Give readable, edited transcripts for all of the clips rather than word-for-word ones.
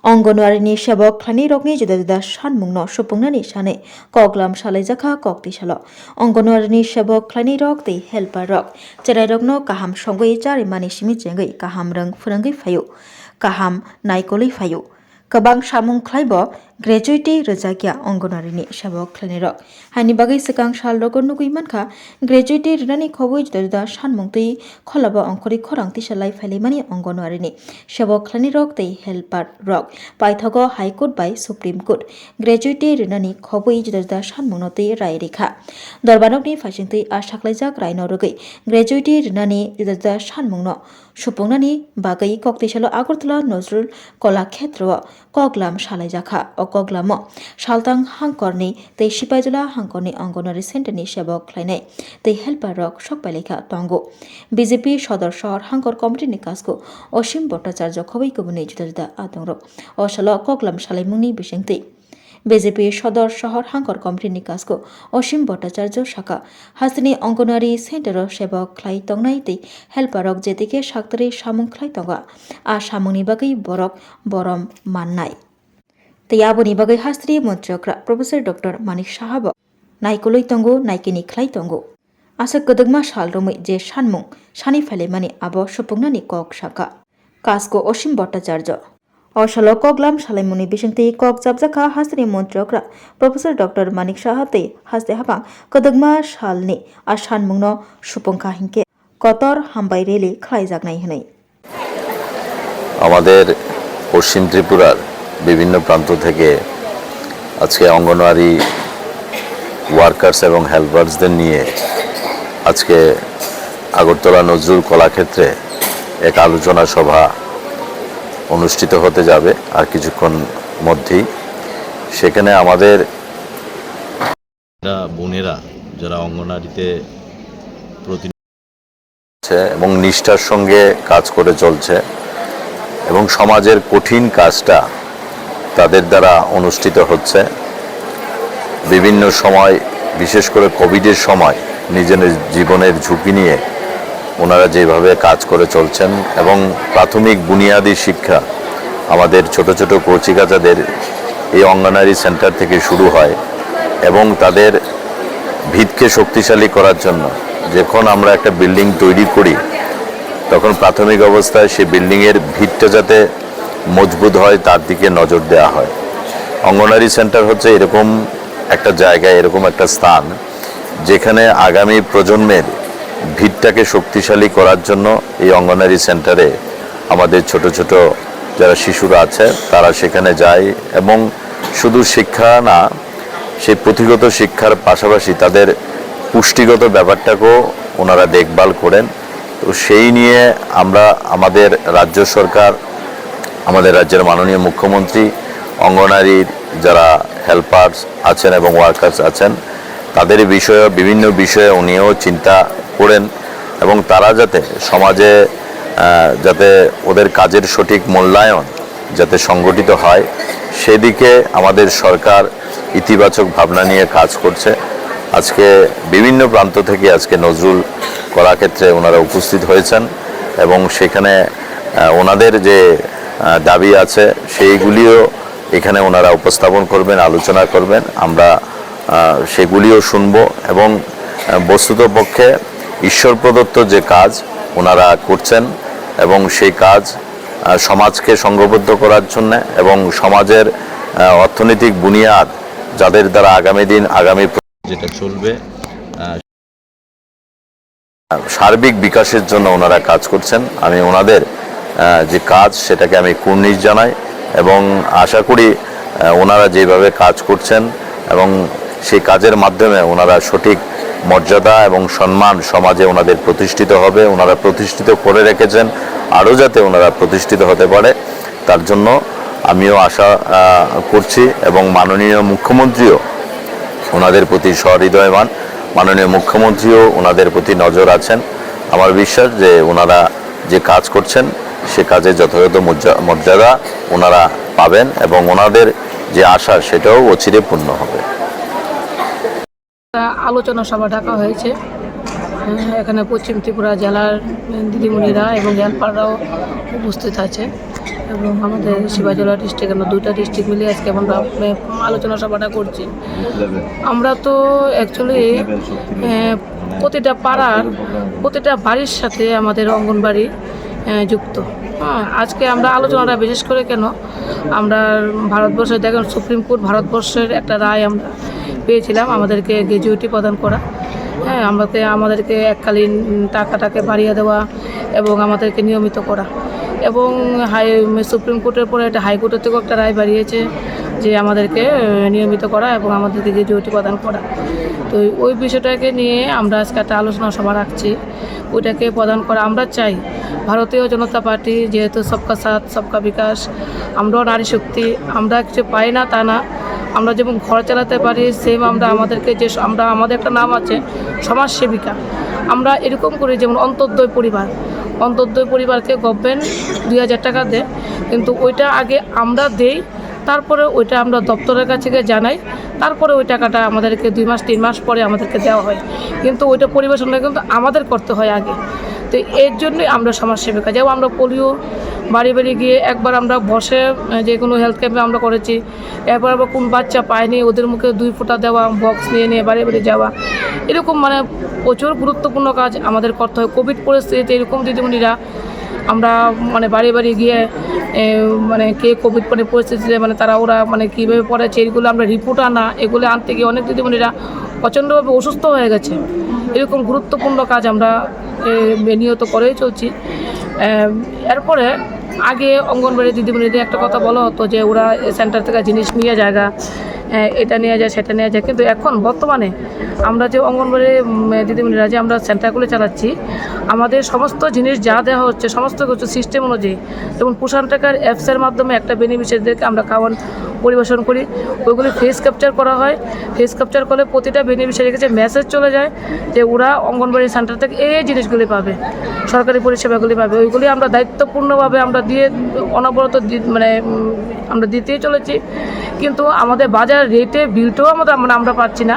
अंगनवाड़ी सेवक खानी रगनी जुदा जुदा सानमुंनो सुपुंनानि सानै कगलाम सालायजाखा कक्ति सालो अंगनवाड़ी सेवक खानी रग तै हेल्पार रग जेराय रगनो काहाम संगै जारि मानि सिमि जेंगै काहाम रों फोरोंगै फायो काहाम नायकलै फायो गोबां सामुं ख्लाइबो ग्रेजुएटि रोजागिया अंगनवाड़ी सेवक खानी रग हानि बागै सिगां साल रग नुगै मानखा ग्रेजुएटि रोनानि खबै जुदा जुदा सानमुं तै खलाबो अंखरि खरांति सालाय फाइलायमानि अंगनवाड़ी सेवक खानी रग तै हेल्पार रग पाइथागो हाईकोर्ट बाय सुप्रीम कोर्ट ग्रेजुएटि रोनानि खबै जुदा जुदा सानमुंनो तै राय रेखा दरबारनि फाइसिंतै आसाख्लायजाक रायनो रगै ग्रेजुएटि रोनानि जुदा जुदा सानमुंनो सुपुंनानि बागै कक्तिसालो आगरतला नजरुल कलाक्षेत्र कगलाम सालायजाखा अ कगलामो सालतां हांकरनि तै सिपाइजला हांकरनि अंगनवाड़ी सेन्टारनि सेवक ख्लायनाय तै हेल्पार रग सकपाइलेखा तंगो बीजेपी सदर शहर हांकर कमिटिनि काजखौ असीम भट्टाचार्य खबै गुबुनै जुदा जुदा आदंग असालो कगलाम सालायमुंनि बिसिंतै बीजेपी सदर शहर हांकर कमिटिनि काजखौ असीम भट्टाचार्य शाखा हास्तिनि अंगनवाड़ी सेन्टर सेवक ख्लाय तंनाय तै हेल्पार रग जेतिके साक्तरि सामुं ख्लाय तंगा आ सामुंनि बागै बरक बरम माननाय तै आबोनि बागै हास्तिनि मन्त्रियक्रा प्रोफेसर डॉक्टर मानिक साहाबो नायकलै तंगो नायकिनि ख्लाय तंगो आसा गदगमा साल रमै जे सानमुं सानि फाइलायमानि आबो सुपुंनानि कक शाखा काजखौ असीम भट्टाचार्य असालो कगलाम सालायमुंनि बिसिंतै कक जाबजाखा हास्तिनि मन्त्रियक्रा प्रोफेसर डॉक्टर मानिक साहाते हास्ते हाबां गदगमा सालनि आ सानमुंनो सुपुंखा हिंके कतर हामबाय रेली ख्लायजागनाय हनै আমাদের পশ্চিম ত্রিপুরার বিভিন্ন প্রান্ত থেকে আজকে অঙ্গনওয়াড়ি ওয়ার্কার্স এবং হেল্পার্সদের নিয়ে আজকে আগরতলা নজরুল কলাক্ষেত্রে এক আলোচনা সভা অনুষ্ঠিত হতে যাবে আর কিছুক্ষণ মধ্যেই সেখানে আমাদের বোনেরা যারা অঙ্গনওয়াড়িতে প্রতিনিধিত্ব এবং নিষ্ঠার সঙ্গে কাজ করে চলছে এবং সমাজের কঠিন কাজটা তাদের দ্বারা অনুষ্ঠিত হচ্ছে বিভিন্ন সময় বিশেষ করে কোভিডের সময় নিজের জীবনের ঝুঁকি নিয়ে ওনারা যেভাবে কাজ করে চলছেন এবং প্রাথমিক বুনিয়াদী শিক্ষা আমাদের ছোট ছোট কচিকাচাদের এই অঙ্গনওয়াড়ি সেন্টার থেকে শুরু হয় এবং তাদের ভিতকে শক্তিশালী করার জন্য যখন আমরা একটা বিল্ডিং তৈরি করি তখন প্রাথমিক অবস্থায় সেই বিল্ডিংয়ের ভিতটা যাতে মজবুত হয় তার দিকে নজর দেওয়া হয় অঙ্গনওয়াড়ি সেন্টার হচ্ছে এরকম একটা জায়গায় এরকম একটা স্থান যেখানে আগামী প্রজন্মের ভিতটাকে শক্তিশালী করার জন্য এই অঙ্গনওয়াড়ি সেন্টারে আমাদের ছোট ছোট যারা শিশুরা আছে তারা সেখানে যায় এবং শুধু শিক্ষা না সেই পুঁথিগত শিক্ষার পাশাপাশি তাদের পুষ্টিগত ব্যাপারটাকেও ওনারা দেখভাল করেন তো সেই নিয়ে আমরা আমাদের রাজ্য সরকার আমাদের রাজ্যের মাননীয় মুখ্যমন্ত্রী অঙ্গনওয়াড়ির যারা হেল্পার্স আছেন এবং ওয়ার্কার্স আছেন তাদের বিষয়ে বিভিন্ন বিষয়ে উনিও চিন্তা করেন এবং তারা যাতে সমাজে যাতে ওদের কাজের সঠিক মূল্যায়ন যাতে সংগঠিত হয় সেদিকে আমাদের সরকার ইতিবাচক ভাবনা নিয়ে কাজ করছে আজকে বিভিন্ন প্রান্ত থেকে আজকে নজরুল কলাক্ষেত্রে ওনারা উপস্থিত হয়েছেন এবং সেখানে ওনাদের যে দাবি আছে সেইগুলিও এখানে ওনারা উপস্থাপন করবেন আলোচনা করবেন আমরা সেগুলিও শুনব এবং বস্তুতপক্ষে ঈশ্বর প্রদত্ত যে কাজ ওনারা করছেন এবং সেই কাজ সমাজকে সংঘবদ্ধ করার জন্য এবং সমাজের অর্থনৈতিক বুনিয়াদ যাদের দ্বারা আগামী দিন আগামী যেটা চলবে সার্বিক বিকাশের জন্য ওনারা কাজ করছেন আমি ওনাদের যে কাজ সেটাকে আমি কুর্নিশ জানাই এবং আশা করি ওনারা যেভাবে কাজ করছেন এবং সেই কাজের মাধ্যমে ওনারা সঠিক মর্যাদা এবং সম্মান সমাজে ওনাদের প্রতিষ্ঠিত হবে ওনারা প্রতিষ্ঠিত করে রেখেছেন আরও যাতে ওনারা প্রতিষ্ঠিত হতে পারে তার জন্য আমিও আশা করছি এবং মাননীয় মুখ্যমন্ত্রীও ওনাদের প্রতি সহৃদয়মান মাননীয় মুখ্যমন্ত্রীও ওনাদের প্রতি নজর আছেন আমার বিশ্বাস যে ওনারা যে কাজ করছেন সে কাজে যথাযথ মর্যাদা ওনারা পাবেন এবং ওনাদের যে আশা সেটাও অচিরে পূর্ণ হবে আলোচনা সভা ডাকা হয়েছে এখানে পশ্চিম ত্রিপুরা জেলার দিদিমণিরা এবং হেল্পাররাও উপস্থিত আছে এবং আমাদের শিবাজলা ডিস্ট্রিক্ট, আমরা 2টা ডিস্ট্রিক্ট মিলিয়ে আজকে আমরা আলোচনা সভাটা করছি। আমরা তো অ্যাকচুয়ালি প্রতিটা পাড়ার প্রতিটা বাড়ির সাথে আমাদের অঙ্গনবাড়ি যুক্ত। হ্যাঁ, আজকে আমরা আলোচনাটা বিশেষ করে কেন, আমরা ভারতবর্ষে দেখেন সুপ্রিম কোর্ট ভারতবর্ষের একটা রায় আমরা পেয়েছিলাম আমাদেরকে গ্র্যাজুইটি প্রদান করা। হ্যাঁ, আমাদেরকে এককালীন টাকাটাকে বাড়িয়ে দেওয়া এবং আমাদেরকে নিয়মিত করা, এবং সুপ্রিম কোর্টের পরে একটা হাইকোর্টের থেকেও একটা রায় বাড়িয়েছে যে আমাদেরকে নিয়মিত করা এবং আমাদেরকে গ্র্যাজুইটি প্রদান করা। তো ওই বিষয়টাকে নিয়ে আমরা আজকে একটা আলোচনা সভা রাখছি, ওইটাকে প্রদান করা। আমরা চাই ভারতীয় জনতা পার্টি যেহেতু সবকা সাথ সবকা বিকাশ, আমরাও নারী শক্তি, আমরা কিছু পাই না তা না, আমরা যেমন ঘর চালাতে পারি সেম আমাদেরকে যে আমাদের একটা নাম আছে সমাজসেবিকা। আমরা এরকম করি, যেমন অন্তর্দয় পরিবারকে গভর্নমেন্ট 2000 টাকা দেয়, কিন্তু ওইটা আগে আমরা দেই, তারপরে ওইটা আমরা দপ্তরের কাছে গিয়ে জানাই, তারপরে ওই টাকাটা আমাদেরকে 2 মাস 3 মাস পরে আমাদেরকে দেওয়া হয়, কিন্তু ওইটা পরিবেশনটা কিন্তু আমাদের করতে হয় আগে। তো এর জন্যই আমরা সমাজসেবিকা। যেমন আমরা পোলিও বাড়ি বাড়ি গিয়ে একবার আমরা বসে যে কোনো হেলথ ক্যাম্পে আমরা করেছি, এরপর আবার কোন বাচ্চা পায়নি ওদের মুখে 2 ফোঁটা দেওয়া, বক্স নিয়ে বাড়ি বাড়ি যাওয়া, এরকম প্রচুর গুরুত্বপূর্ণ কাজ আমাদের করতে হয়। কোভিড পরিস্থিতিতে এরকম দিদিমণিরা আমরা বাড়ি বাড়ি গিয়ে কে কোভিড পরিস্থিতিতে ওরা কীভাবে পড়েছে এগুলো আমরা রিপোর্ট আনা, এগুলো আনতে গিয়ে অনেক দিদিমণিরা প্রচণ্ডভাবে অসুস্থ হয়ে গেছে। এরকম গুরুত্বপূর্ণ কাজ আমরা নিয়ত করেই চলছি। এরপরে আগে অঙ্গনবাড়ি দিদিমণিদের একটা কথা বলা হতো যে ওরা সেন্টার থেকে জিনিস নিয়ে জায়গা, এটা নিয়ে যায় সেটা নিয়ে যায়, কিন্তু এখন বর্তমানে আমরা যে অঙ্গনবাড়ি দিদিমণিরা যে আমরা সেন্টারগুলো চালাচ্ছি, আমাদের সমস্ত জিনিস যা দেওয়া হচ্ছে সমস্ত কিছু সিস্টেম অনুযায়ী, যেমন পোষণ টাকার অ্যাপসের মাধ্যমে একটা বেনিফিশিয়ারিদেরকে আমরা খাওয়ান পরিবেশন করি, ওইগুলি ফেস ক্যাপচার করা হয়। ফেস ক্যাপচার করলে প্রতিটা বেনিফিশিয়ারির কাছে মেসেজ চলে যায় যে ওরা অঙ্গনবাড়ি সেন্টার থেকে এই জিনিসগুলি পাবে, সরকারি পরিষেবাগুলি পাবে। ওইগুলি আমরা দায়িত্বপূর্ণভাবে আমরা দিয়ে অনবরত আমরা দিতেই চলেছি, কিন্তু আমাদের বাজার রেটে বিলটাও আমরা পাচ্ছি না।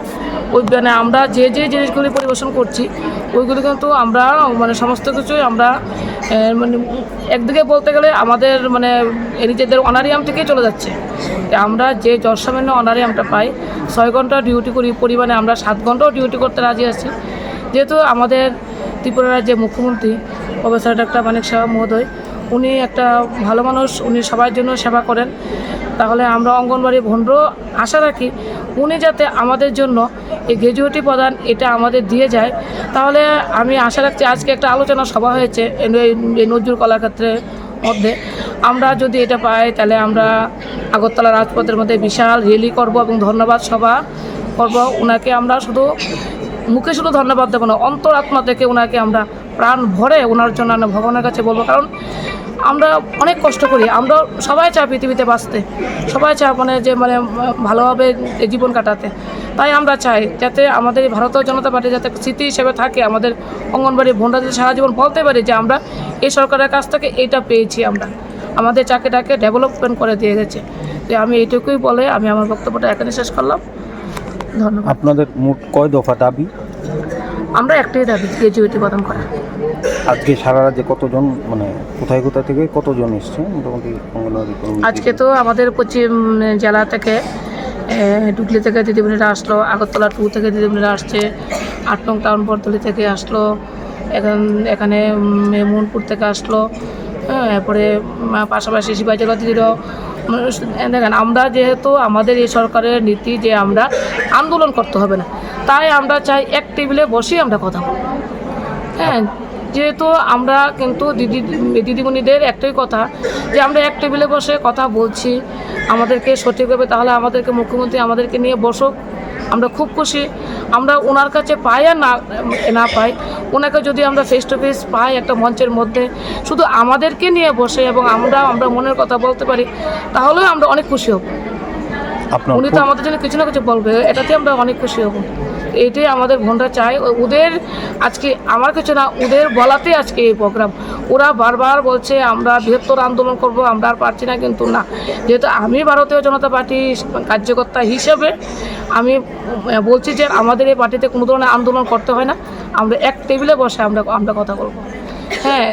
ওই আমরা যে জিনিসগুলি পরিবেশন করছি ওইগুলি কিন্তু আমরা সমস্ত কিছুই আমরা একদিকে বলতে গেলে আমাদের নিজেদের অনারিয়াম থেকেই চলে যাচ্ছে। আমরা যে যৎসামান্য অনারিয়ামটা পাই, 6 ঘন্টা ডিউটি করি, পরিমাণে আমরা 7 ঘন্টাও ডিউটি করতে রাজি আছি। যেহেতু আমাদের ত্রিপুরা রাজ্যের মুখ্যমন্ত্রী প্রফেসর ডক্টর মানিক সাহা মহোদয়, উনি একটা ভালো মানুষ, উনি সবার জন্য সেবা করেন। তাহলে আমরা অঙ্গনবাড়ি ভন্ড আশা রাখি উনি যাতে আমাদের জন্য এই গ্র্যাজুইটি প্রদান এটা আমাদের দিয়ে যায়। তাহলে আমি আশা রাখছি আজকে একটা আলোচনা সভা হয়েছে এই নজরুল কলাক্ষেত্রের মধ্যে, আমরা যদি এটা পাই তাহলে আমরা আগরতলা রাজপথের মধ্যে বিশাল র্যালি করব এবং ধন্যবাদ সভা করব। ওনাকে আমরা মুখে শুধু ধন্যবাদ দেবো না, অন্তরাত্মা থেকে ওনাকে আমরা প্রাণ ভরে ওনার জন্য আমরা ভগবানের কাছে বলবো। কারণ আমরা অনেক কষ্ট করি, আমরা সবাই চাই পৃথিবীতে বাঁচতে, সবাই চাই যে ভালোভাবে জীবন কাটাতে। তাই আমরা চাই যাতে আমাদের ভারতীয় জনতা পার্টি যাতে স্মৃতি হিসেবে থাকে, আমাদের অঙ্গনবাড়ি ভোটারদের সারা জীবন বলতে পারি যে আমরা এই সরকারের কাছ থেকে এইটা পেয়েছি, আমরা আমাদের চাকরিটাকে ডেভেলপমেন্ট করে দিয়ে গেছে। যে আমি এইটুকুই বলে আমি আমার বক্তব্যটা এখানে শেষ করলাম। ধন্যবাদ। আপনাদের মোট কয় দফা দাবি? আমরা একটাই দাবি, গ্র্যাজুইটি প্রদান করা। আজকে সারা রাজ্যে কতজন কোথায় থেকে কতজন এসছে মোটামুটি অঙ্গনওয়াড়ি কর্মী? আজকে তো আমাদের পশ্চিম জেলা থেকে ডুগলি থেকে দিদিমণিরা আসলো, আগরতলা 2 থেকে দিদিমণিরা আসছে, 8 নং টাউন বরতলি থেকে আসলো, এখানে মোহনপুর থেকে আসলো। এরপরে পাশাপাশি শিবাজলা দিদিরও। দেখেন আমরা যেহেতু আমাদের এই সরকারের নীতি যে আমরা আন্দোলন করতে হবে না, তাই আমরা চাই এক টেবিলে বসেই আমরা কথা বলব। হ্যাঁ, যেহেতু আমরা কিন্তু দিদিমণিদের একটাই কথা যে আমরা এক টেবিলে বসে কথা বলছি, আমাদেরকে সঠিকভাবে, তাহলে আমাদেরকে মুখ্যমন্ত্রী আমাদেরকে নিয়ে বসুক, আমরা খুব খুশি। আমরা ওনার কাছে পাই আর না পাই, ওনাকে যদি আমরা ফেস টু ফেস পাই একটা মঞ্চের মধ্যে, শুধু আমাদেরকে নিয়ে বসে এবং আমরা মনের কথা বলতে পারি, তাহলেও আমরা অনেক খুশি হব। উনি তো আমাদের জন্য কিছু না কিছু বলবে, এটাতে আমরা অনেক খুশি হব। এইটাই আমাদের ভোনরা চাই। ওদের আজকে আমার কিছু না, ওদের বলাতে আজকে এই প্রোগ্রাম। ওরা বারবার বলছে আমরা বৃহত্তর আন্দোলন করব, আমরা আর পারছি না, কিন্তু না, যেহেতু আমি ভারতীয় জনতা পার্টি কার্যকর্তা হিসেবে আমি বলছি যে আমাদের এই পার্টিতে কোনো ধরনের আন্দোলন করতে হয় না, আমরা এক টেবিলে বসে আমরা কথা বলবো। হ্যাঁ,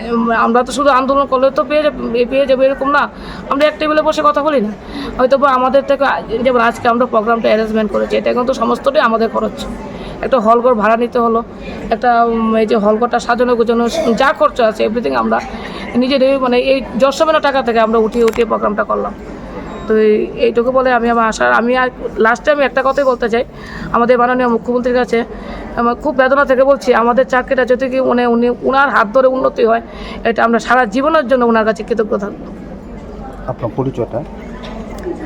আমরা তো শুধু আন্দোলন করলে তো পেয়ে যাবে এরকম না। আমরা এক টেবিলে বসে কথা বলি না, হয়তো বা আমাদের থেকে যেমন আজকে আমরা প্রোগ্রামটা অ্যারেঞ্জমেন্ট করেছি, এটা কিন্তু সমস্তটাই আমাদের খরচ। একটা হলঘর ভাড়া নিতে হলো, একটা এই যে হলঘরটা সাজানো গোছানো যা খরচা আছে এভরিথিং আমরা নিজেদের মানে এই যশোমেনা টাকা থেকে আমরা উঠিয়ে প্রোগ্রামটা করলাম। তো এইটুকু বলে আমি আমার আশা, আমি আর লাস্টে আমি একটা কথাই বলতে চাই, আমাদের মাননীয় মুখ্যমন্ত্রীর কাছে আমার খুব বেদনা থেকে বলছি, আমাদের চাকরিটা যদি কি উনি ওনার হাত ধরে উন্নতি হয়, এটা আমরা সারা জীবনের জন্য ওনার কাছে কৃতজ্ঞ থাকবো। আপনার পরিচয়টা?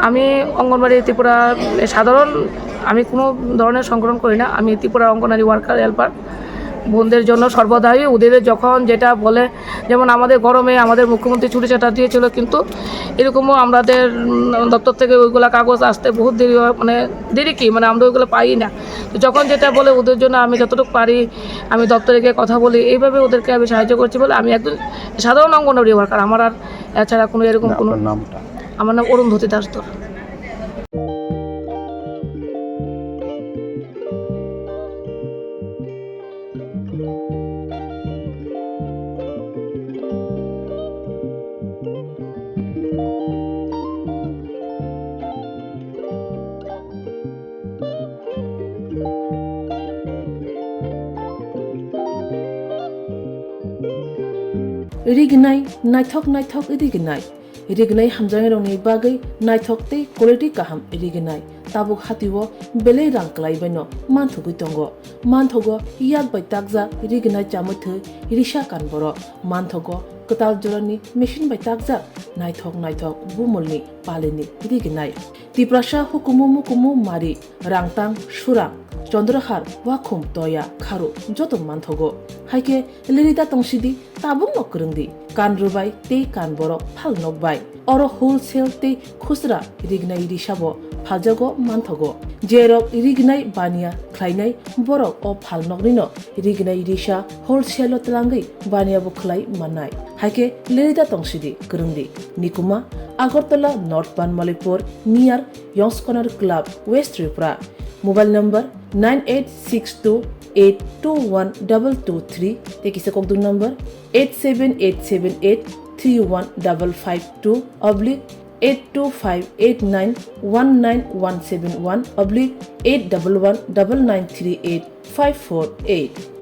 আমি অঙ্গনবাড়ি ত্রিপুরা সাধারণ, আমি কোনো ধরনের সংগঠন করি না, আমি ত্রিপুরা অঙ্গনবাড়ি ওয়ার্কার হেল্পার। বোনদের জন্য সর্বদাই ওদের যখন যেটা বলে, যেমন আমাদের গরমে আমাদের মুখ্যমন্ত্রী ছুটি ছাটা দিয়েছিল, কিন্তু এরকমও আমাদের দপ্তর থেকে ওইগুলো কাগজ আসতে বহুত দেরি হয়, মানে দেরি কি মানে আমরা ওইগুলো পাই না। তো যখন যেটা বলে ওদের জন্য আমি যতটুকু পারি আমি দপ্তরে গিয়ে কথা বলি, এইভাবে ওদেরকে আমি সাহায্য করছি বলে আমি একজন সাধারণ অঙ্গনবাড়ি ওয়ার্কার। আমার আর এছাড়া কোনো এরকম কোনো, নামটা? আমার নাম অরুন্ধতী দাসদর। रिगनाय नायथक रिगनाय रिगनाय हामजांग रंनि बागै नायथक तै क्वालिटी काहाम रिगनाय ताबुक हातिव बेले रांक्लाय बायनो मानथुगै दंग मानथगो याद बाय ताकजा रिगनाय चामथो रिसा कानबर मानथगो कताल जरानि मेशिन बाय ताकजा नायथक बुमलनि पालिनि रिगनाय तिप्रासा हुकुमु मारि रांतां सुरा चंद्रहार वाखुम तया खारु जत मानथगो हाइके लिरिदा तंसिदि ताबुं नकरंदि कान रुबाय ते कान बरक फाल नकबाय अर होलसेल ते खुसरा रिगनाय रिसाबो फालजागो मानथगो जेरक रिगनाय बानिया ख्लायनाय बरक अ फाल नकनिनो रिगनाय रिसा होलसेल तलांगै बानियाबो खलाय माननाय हाइके लिरिदा तंसिदि करंदि निकुमा Agartala north Banamalipur near young's corner club west Tripura mobile number 9862821223 ते किसे कोकदुंग नंबर 8787831/8258919171/8119938548548